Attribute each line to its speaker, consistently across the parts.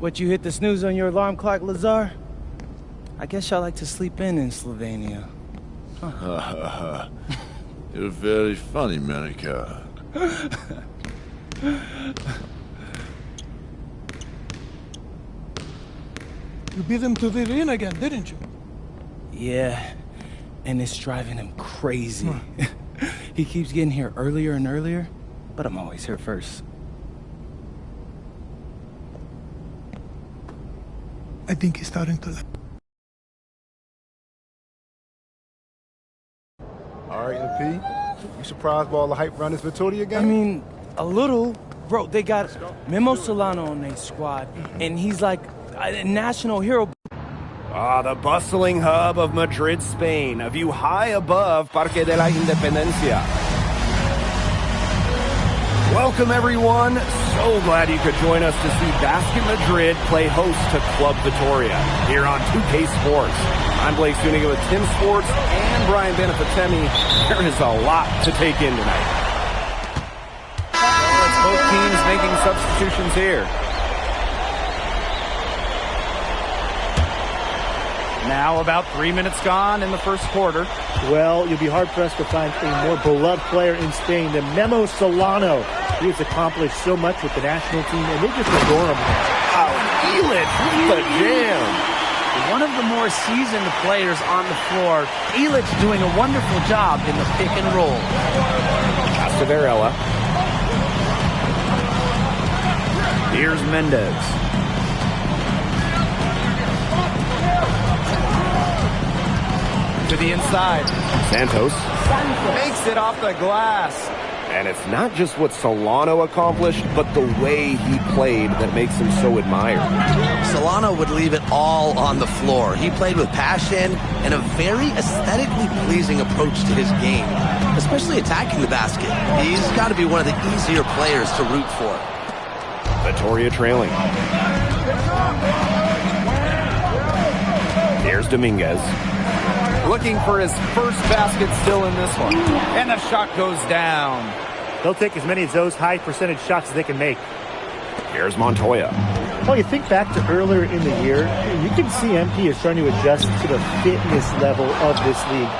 Speaker 1: What, you hit the snooze on your alarm clock, Lazar? I guess y'all like to sleep in Slovenia. Huh.
Speaker 2: You're very funny, Monica.
Speaker 3: You beat him to the arena again, didn't you?
Speaker 1: Yeah, and it's driving him crazy. He keeps getting here earlier and earlier, but I'm always here first.
Speaker 3: I think he's starting to...
Speaker 4: All right, MP. You surprised by all the hype around this Vittoria game?
Speaker 1: I mean, a little. Bro, they got Memo Solano on their squad, and he's like a national hero.
Speaker 5: The bustling hub of Madrid, Spain. A view high above Parque de la Independencia. Welcome, everyone. So glad you could join us to see Basket Madrid play host to Club Vittoria here on 2K Sports. I'm Blake Zuniga with Tim Sports and Brian Benefatemi. There is a lot to take in tonight. Both teams making substitutions here. Now about 3 minutes gone in the first quarter.
Speaker 6: Well, you'll be hard-pressed to find a more beloved player in Spain than Memo Solano. He has accomplished so much with the national team, and they just adore him.
Speaker 5: Illich with a jam.
Speaker 7: One of the more seasoned players on the floor. Illich doing a wonderful job in the pick and roll.
Speaker 5: Pass to Varela. Here's Mendez.
Speaker 7: To the inside.
Speaker 5: Santos.
Speaker 7: Makes it off the glass.
Speaker 5: And it's not just what Solano accomplished, but the way he played that makes him so admired.
Speaker 8: Solano would leave it all on the floor. He played with passion and a very aesthetically pleasing approach to his game, especially attacking the basket. He's got to be one of the easier players to root for.
Speaker 5: Vittoria trailing. Here's Dominguez.
Speaker 7: Looking for his first basket still in this one. And the shot goes down.
Speaker 6: They'll take as many of those high percentage shots as they can make.
Speaker 5: Here's Montoya.
Speaker 6: Well, you think back to earlier in the year, you can see MP is trying to adjust to the fitness level of this league.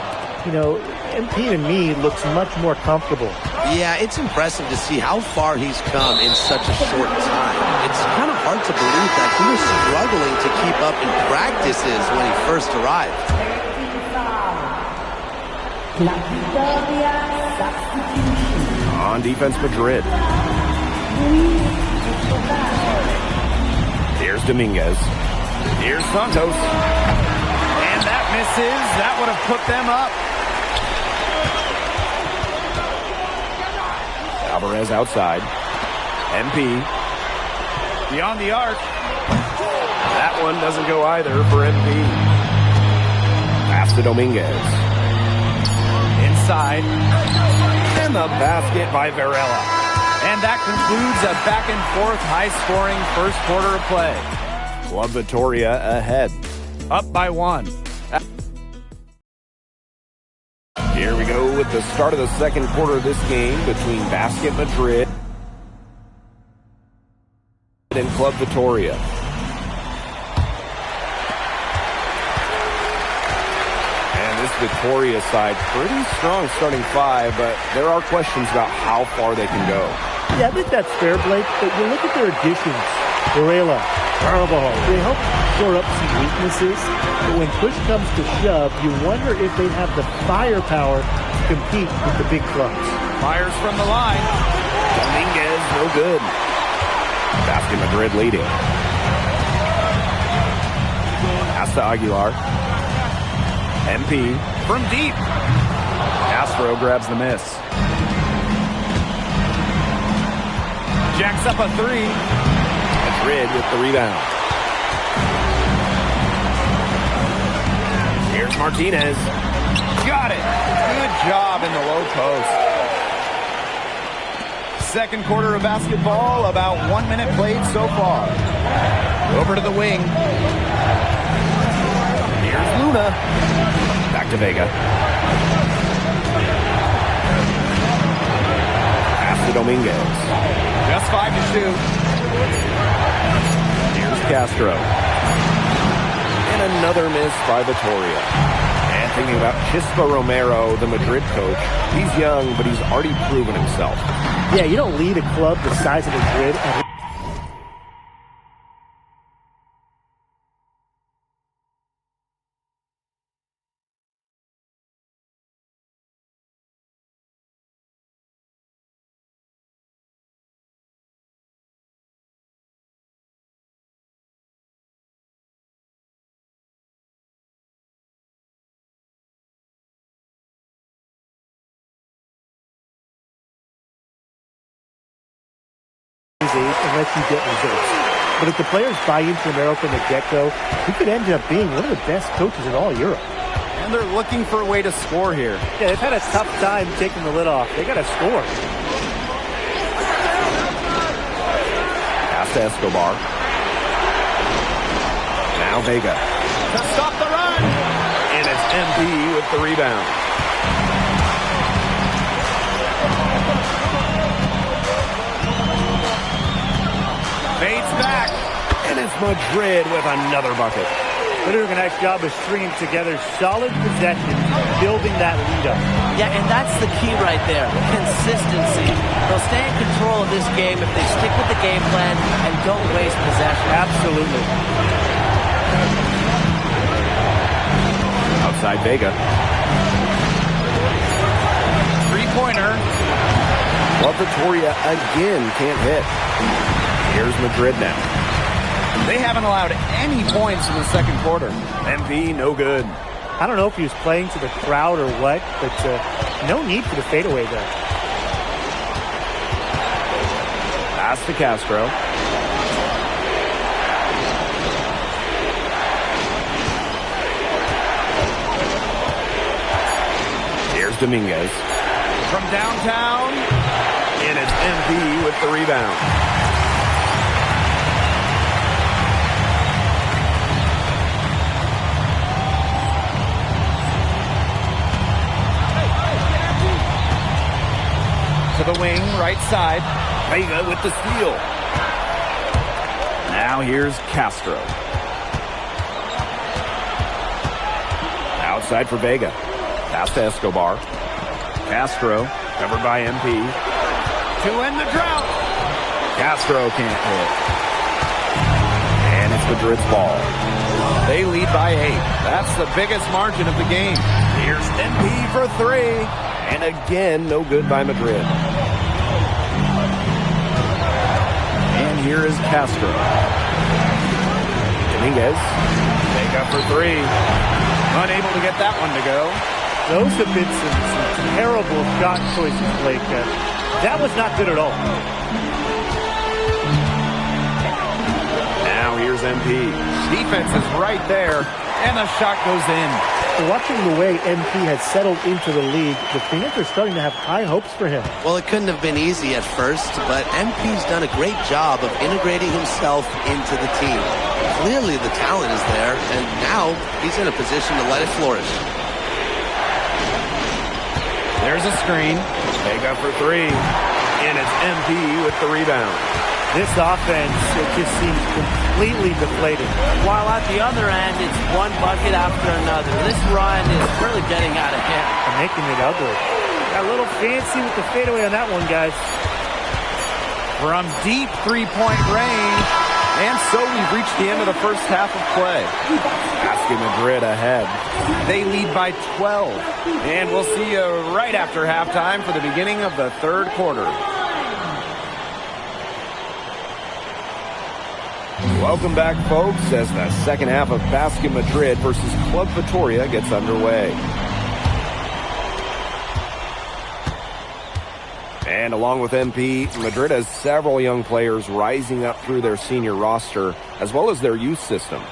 Speaker 6: You know, MP to me looks much more comfortable.
Speaker 8: Yeah, it's impressive to see how far he's come in such a short time. It's kind of hard to believe that he was struggling to keep up in practices when he first arrived.
Speaker 5: On defense, Madrid. Here's Dominguez. Here's Santos.
Speaker 7: And that misses. That would have put them up.
Speaker 5: Alvarez outside. MP.
Speaker 7: Beyond the arc.
Speaker 5: That one doesn't go either for MP. Pass to Dominguez.
Speaker 7: Inside.
Speaker 5: And the basket by Varela.
Speaker 7: And that concludes a back-and-forth, high-scoring first quarter of play.
Speaker 5: Club Vittoria ahead.
Speaker 7: Up by 1.
Speaker 5: Here we go with the start of the second quarter of this game between Basket Madrid and Club Vittoria. Vittoria side, pretty strong starting five, but there are questions about how far they can go.
Speaker 6: Yeah, I think that's fair, Blake, but you look at their additions. Varela, Carvajal, they help shore up some weaknesses, but when push comes to shove, you wonder if they have the firepower to compete with the big clubs.
Speaker 7: Fires from the line.
Speaker 5: Dominguez, no good. Basket Madrid leading. Pass to Aguilar. MP
Speaker 7: from deep.
Speaker 5: Castro grabs the miss.
Speaker 7: Jacks up a three.
Speaker 5: Madrid with the rebound. Here's Martinez.
Speaker 7: Got it. Good job in the low post. Second quarter of basketball, about 1 minute played so far. Over to the wing.
Speaker 5: Here's Luna. Back to Vega. Pass to Dominguez.
Speaker 7: Just 5 to shoot.
Speaker 5: Here's to Castro. And another miss by Vitoria. And thinking about Chispa Romero, the Madrid coach, he's young, but he's already proven himself.
Speaker 6: Yeah, you don't lead a club the size of Madrid and and let you get results. But if the players buy into Romero from the get-go, he could end up being one of the best coaches in all Europe.
Speaker 5: And they're looking for a way to score here.
Speaker 6: Yeah, they've had a tough time taking the lid off. They got to score.
Speaker 5: Pass to Escobar. Now Vega. To stop the run! And it's MP with the rebound. Fades back, and it's Madrid with another bucket.
Speaker 6: They're doing a nice job of stringing together solid possessions, building that lead up.
Speaker 8: Yeah, and that's the key right there, consistency. They'll stay in control of this game if they stick with the game plan and don't waste possession.
Speaker 6: Absolutely.
Speaker 5: Outside Vega. Three-pointer. Well, Vitoria again can't hit. Here's Madrid now. They haven't allowed any points in the second quarter. MP, no good.
Speaker 6: I don't know if he was playing to the crowd or what, but no need for the fadeaway there.
Speaker 5: Pass to Castro. Here's Dominguez. From downtown, and it's MP with the rebound. To the wing, right side. Vega with the steal. Now here's Castro. Outside for Vega. Pass to Escobar. Castro, covered by MP. To end the drought. Castro can't hit. And it's Madrid's ball. They lead by 8. That's the biggest margin of the game. Here's MP for 3. And again, no good by Madrid. And here is Castro. Dominguez. Vega for 3. Unable to get that one to go.
Speaker 6: Those have been some terrible shot choices, Blake. That was not good at all.
Speaker 5: Now here's MP. Defense is right there, and the shot goes in.
Speaker 6: Watching the way MP has settled into the league, the fans are starting to have high hopes for him.
Speaker 8: Well, it couldn't have been easy at first, but MP's done a great job of integrating himself into the team. Clearly the talent is there, and now he's in a position to let it flourish.
Speaker 5: There's a screen. Vega for 3. And it's MP with the rebound.
Speaker 6: This offense, it just seems completely deflated.
Speaker 7: While at the other end, it's one bucket after another. This run is really getting out of hand.
Speaker 6: And making it ugly. Got a little fancy with the fadeaway on that one, guys.
Speaker 5: From deep three-point range. And so we've reached the end of the first half of play. Basket Madrid ahead. They lead by 12. And we'll see you right after halftime for the beginning of the third quarter. Welcome back, folks, as the second half of Basket Madrid versus Club Vitoria gets underway. And along with MP, Madrid has several young players rising up through their senior roster, as well as their youth system.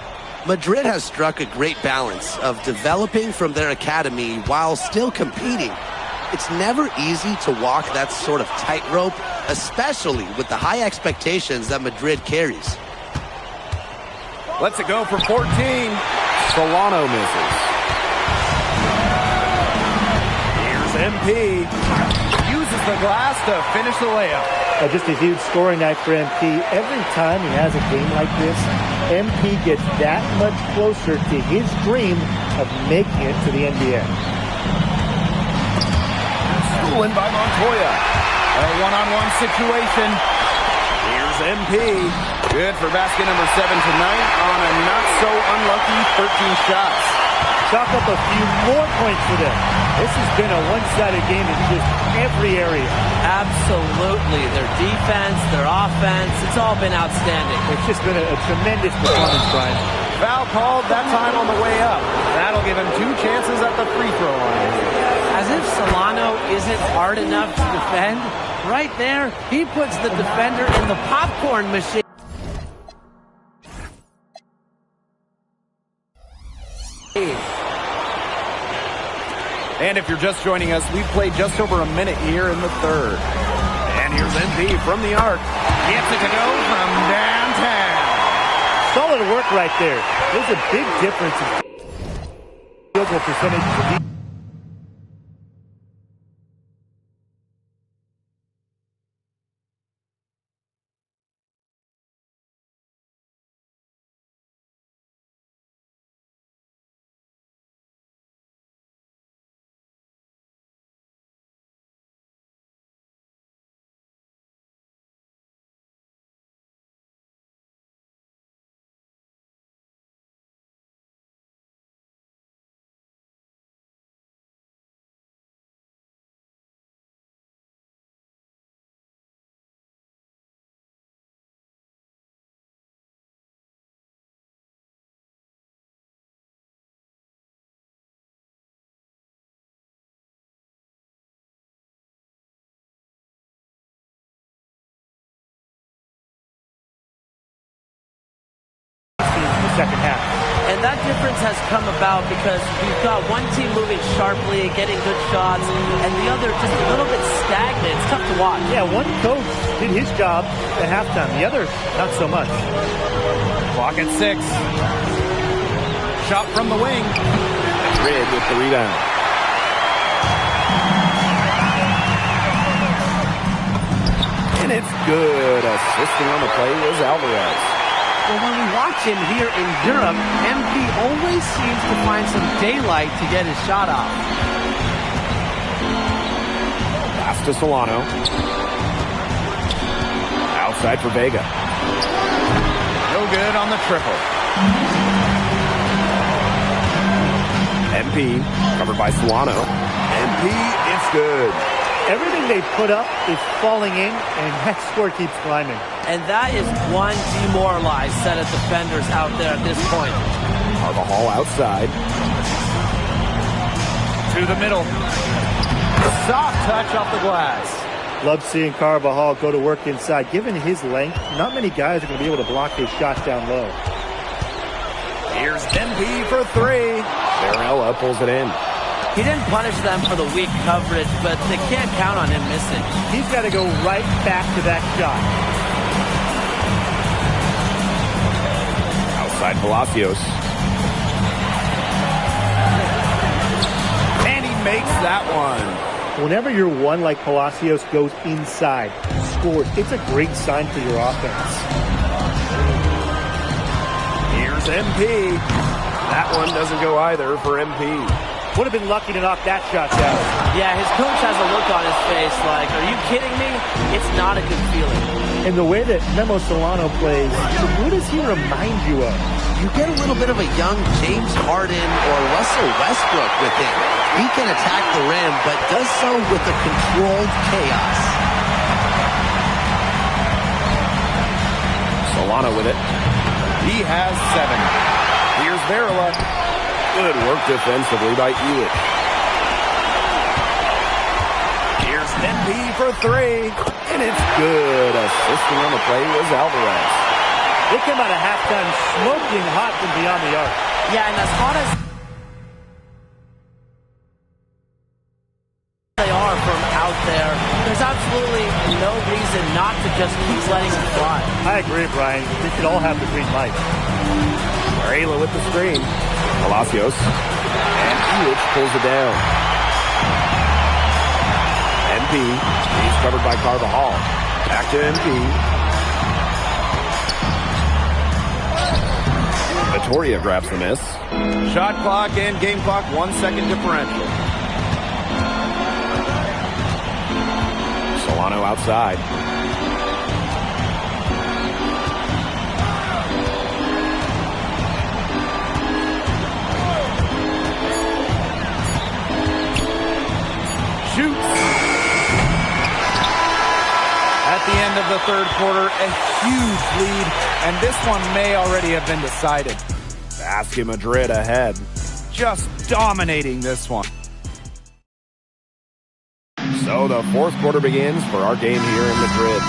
Speaker 8: Madrid has struck a great balance of developing from their academy while still competing. It's never easy to walk that sort of tightrope, especially with the high expectations that Madrid carries.
Speaker 5: Lets it go from 14. Solano misses. Here's MP. Uses uses the glass to finish the layup.
Speaker 6: Just a huge scoring night for MP. Every time he has a game like this, MP gets that much closer to his dream of making it to the NBA.
Speaker 5: Stolen by Montoya. A one-on-one situation. Here's MP. Good for basket number 7 tonight on a not-so-unlucky 13 shots.
Speaker 6: Chalk up a few more points for them. This has been a one-sided game in just every area.
Speaker 9: Absolutely. Their defense, their offense, it's all been outstanding.
Speaker 6: It's just been a tremendous performance, Brian.
Speaker 5: Foul called that time on the way up. That'll give him 2 chances at the free throw line.
Speaker 9: As if Solano isn't hard enough to defend. Right there, he puts the defender in the popcorn machine.
Speaker 5: And if you're just joining us, we've played just over a minute here in the third. And here's MP from the arc. Gets it to go from downtown.
Speaker 6: Solid work right there. There's a big difference in field goal percentage. Second half.
Speaker 9: And that difference has come about because we've got one team moving sharply, getting good shots, and the other just a little bit stagnant. It's tough to watch.
Speaker 6: Yeah, one coach did his job at halftime. The other, not so much.
Speaker 5: Clock at 6. Shot from the wing. Madrid with the rebound. And it's good. Assisting on the play is Alvarez.
Speaker 9: Well, when we watch him here in Europe, MP always seems to find some daylight to get his shot off.
Speaker 5: Pass to Solano. Outside for Vega. No good on the triple. MP covered by Solano. MP, it's good.
Speaker 6: Everything they put up is falling in, and that score keeps climbing.
Speaker 9: And that is one demoralized set of defenders out there at this point.
Speaker 5: Carvajal outside. To the middle. Soft touch off the glass.
Speaker 6: Love seeing Carvajal go to work inside. Given his length, not many guys are going to be able to block his shots down low.
Speaker 5: Here's MP for 3. Varela pulls it in.
Speaker 9: He didn't punish them for the weak coverage, but they can't count on him missing.
Speaker 6: He's got to go right back to that shot.
Speaker 5: Outside Palacios. And he makes that one.
Speaker 6: Whenever your one like Palacios goes inside, scores, it's a great sign for your offense.
Speaker 5: Here's MP. That one doesn't go either for MP.
Speaker 6: Would have been lucky to knock that shot down.
Speaker 9: Yeah, his coach has a look on his face like, are you kidding me? It's not a good feeling.
Speaker 6: And the way that Memo Solano plays, who does he remind you of?
Speaker 8: You get a little bit of a young James Harden or Russell Westbrook with him. He can attack the rim, but does so with a controlled chaos.
Speaker 5: Solano with it. He has 7. Here's Varela. Good work defensively by Elitch. Here's MP for 3. And it's good. Assisting on the play was Alvarez.
Speaker 6: They came out of halftime smoking hot from beyond the arc.
Speaker 9: Yeah, and as hot as they are from out there, there's absolutely no reason not to just keep letting them fly.
Speaker 6: I agree, Brian. They should all have the green light.
Speaker 5: Varela with the screen. Palacios. And Elitch pulls it down. MP MP. He's covered by Carvajal. Back to MP. Vittoria grabs the miss. Shot clock and game clock, 1 second differential. Solano outside. Shoots.
Speaker 10: At the end of the third quarter, a huge lead, and this one may already have been decided.
Speaker 5: Basket Madrid ahead.
Speaker 10: Just dominating this one.
Speaker 5: So the fourth quarter begins for our game here in Madrid.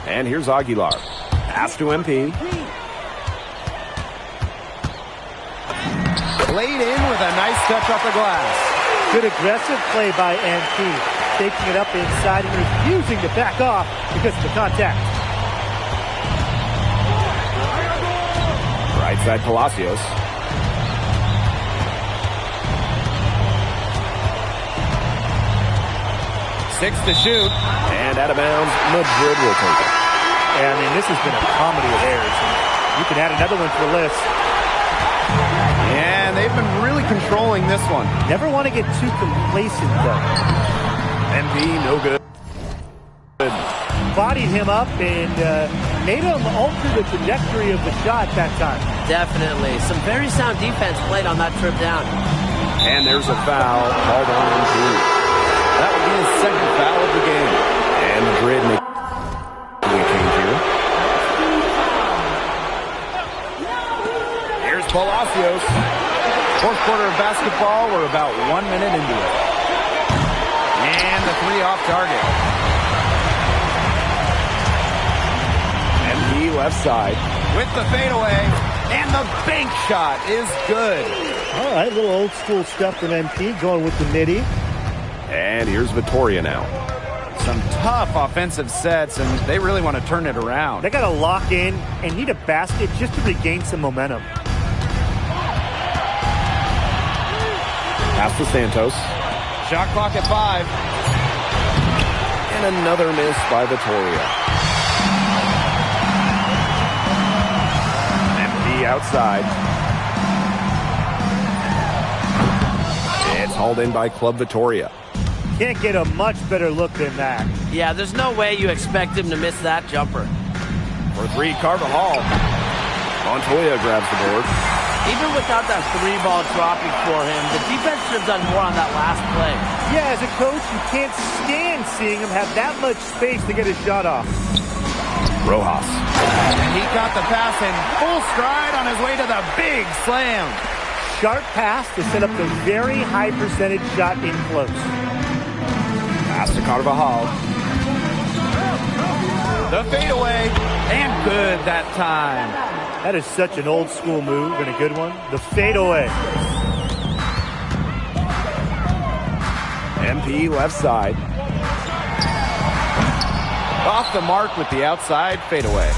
Speaker 5: And here's Aguilar. Pass to MP.
Speaker 10: Laid in with a nice touch off the glass.
Speaker 6: Good aggressive play by MP. Taking it up inside and refusing to back off because of the contact.
Speaker 5: Right side Palacios.
Speaker 10: Six to shoot.
Speaker 5: And out of bounds, Madrid will take it.
Speaker 6: Yeah, I mean, this has been a comedy of errors. And you can add another one to the list.
Speaker 10: And they've been really controlling this one.
Speaker 6: Never want to get too complacent, though.
Speaker 5: MP, no good.
Speaker 6: Bodied him up and made him alter the trajectory of the shot that time.
Speaker 9: Definitely. Some very sound defense played on that trip down.
Speaker 5: And there's a foul called on MP.
Speaker 10: That would be his second foul of the game.
Speaker 5: And Madrid making a change here.
Speaker 10: Here's Palacios. Fourth quarter of basketball, we're about 1 minute into it. And the three off target.
Speaker 5: MP left side.
Speaker 10: With the fadeaway. And the bank shot is good.
Speaker 6: All right, little old school stuff from MP going with the midi.
Speaker 5: And here's Vittoria now.
Speaker 10: Some tough offensive sets, and they really want to turn it around.
Speaker 6: They got to lock in and need a basket just to regain some momentum.
Speaker 5: Pass to Santos.
Speaker 10: Shot clock at 5.
Speaker 5: And another miss by Vittoria. MP outside. It's hauled in by Club Vittoria.
Speaker 6: Can't get a much better look than that.
Speaker 9: Yeah, there's no way you expect him to miss that jumper.
Speaker 5: For 3, Carvajal. Montoya grabs the board.
Speaker 9: Even without that 3-ball dropping for him, the defense should have done more on that last play.
Speaker 6: Yeah, as a coach, you can't stand seeing him have that much space to get a shot off.
Speaker 5: Rojas.
Speaker 10: And he caught the pass in full stride on his way to the big slam.
Speaker 6: Sharp pass to set up the very high percentage shot in close.
Speaker 5: Pass to Carvajal.
Speaker 10: The fadeaway, and good that time.
Speaker 6: That is such an old school move and a good one. The fadeaway.
Speaker 5: MP left side.
Speaker 10: Off the mark with the outside fadeaway.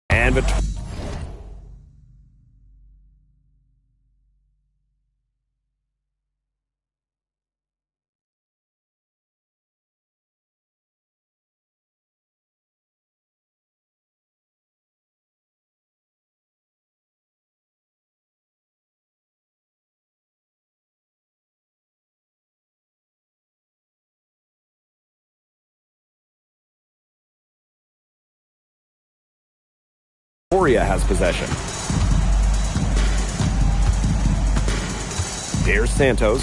Speaker 5: And Victoria has possession. Here's Santos.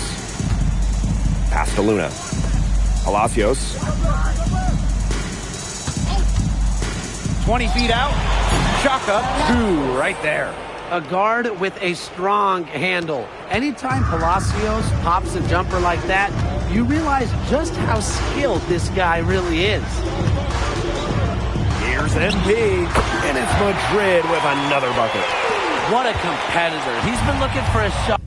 Speaker 5: Pass to Luna. Palacios.
Speaker 10: 20 feet out. Chalk up 2 right there.
Speaker 7: A guard with a strong handle. Anytime Palacios pops a jumper like that, you realize just how skilled this guy really is.
Speaker 5: Here's MP, and it's Madrid with another bucket.
Speaker 9: What a competitor. He's been looking for a shot.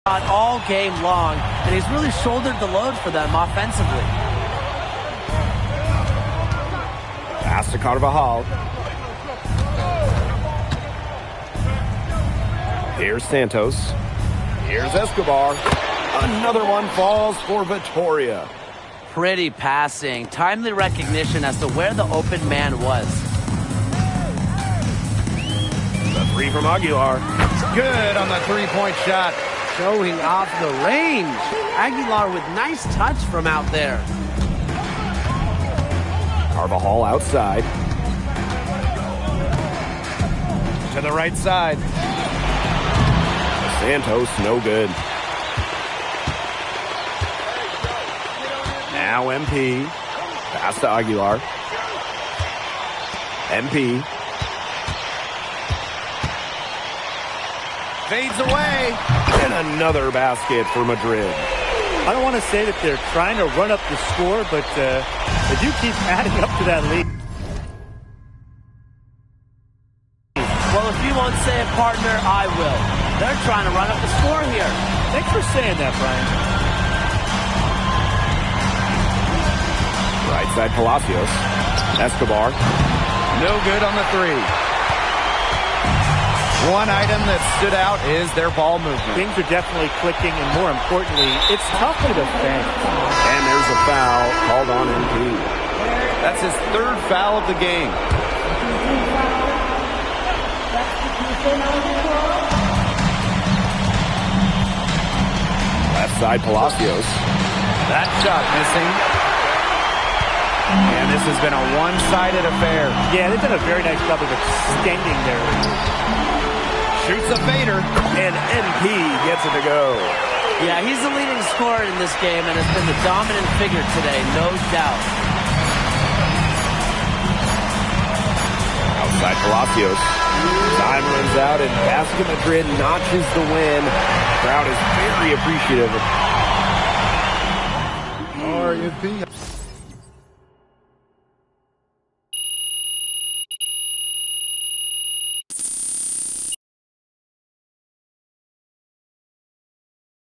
Speaker 9: All game long, and he's really shouldered the load for them offensively.
Speaker 5: Pass to Carvajal. Here's Santos. Here's Escobar. Another one falls for Vittoria.
Speaker 9: Pretty passing, timely recognition as to where the open man was.
Speaker 5: The 3 from Aguilar.
Speaker 10: Good on the 3-point shot.
Speaker 7: Showing off the range. Aguilar with nice touch from out there.
Speaker 5: Carvajal outside.
Speaker 10: To the right side.
Speaker 5: Santos, no good. Now MP. Pass to Aguilar. MP.
Speaker 10: Fades away.
Speaker 5: And another basket for Madrid.
Speaker 6: I don't want to say that they're trying to run up the score, but they do keep adding up to that lead.
Speaker 9: Well, if you won't say it, partner, I will. They're trying to run up the score here.
Speaker 6: Thanks for saying that, Brian.
Speaker 5: Right side Palacios. Escobar. No good on the three.
Speaker 10: One item that stood out is their ball movement.
Speaker 6: Things are definitely clicking, and more importantly, it's tough to defend.
Speaker 5: And there's a foul called on MP.
Speaker 10: That's his third foul of the game.
Speaker 5: Left side Palacios.
Speaker 10: That shot missing. And this has been a one-sided affair.
Speaker 6: Yeah, they've done a very nice job of extending their lead.
Speaker 10: Shoots a fader, and MP gets it to go.
Speaker 9: Yeah, he's the leading scorer in this game and has been the dominant figure today, no doubt.
Speaker 5: Outside Palacios. Time runs out, and Basket Madrid notches the win. The crowd is very appreciative.
Speaker 4: RMP.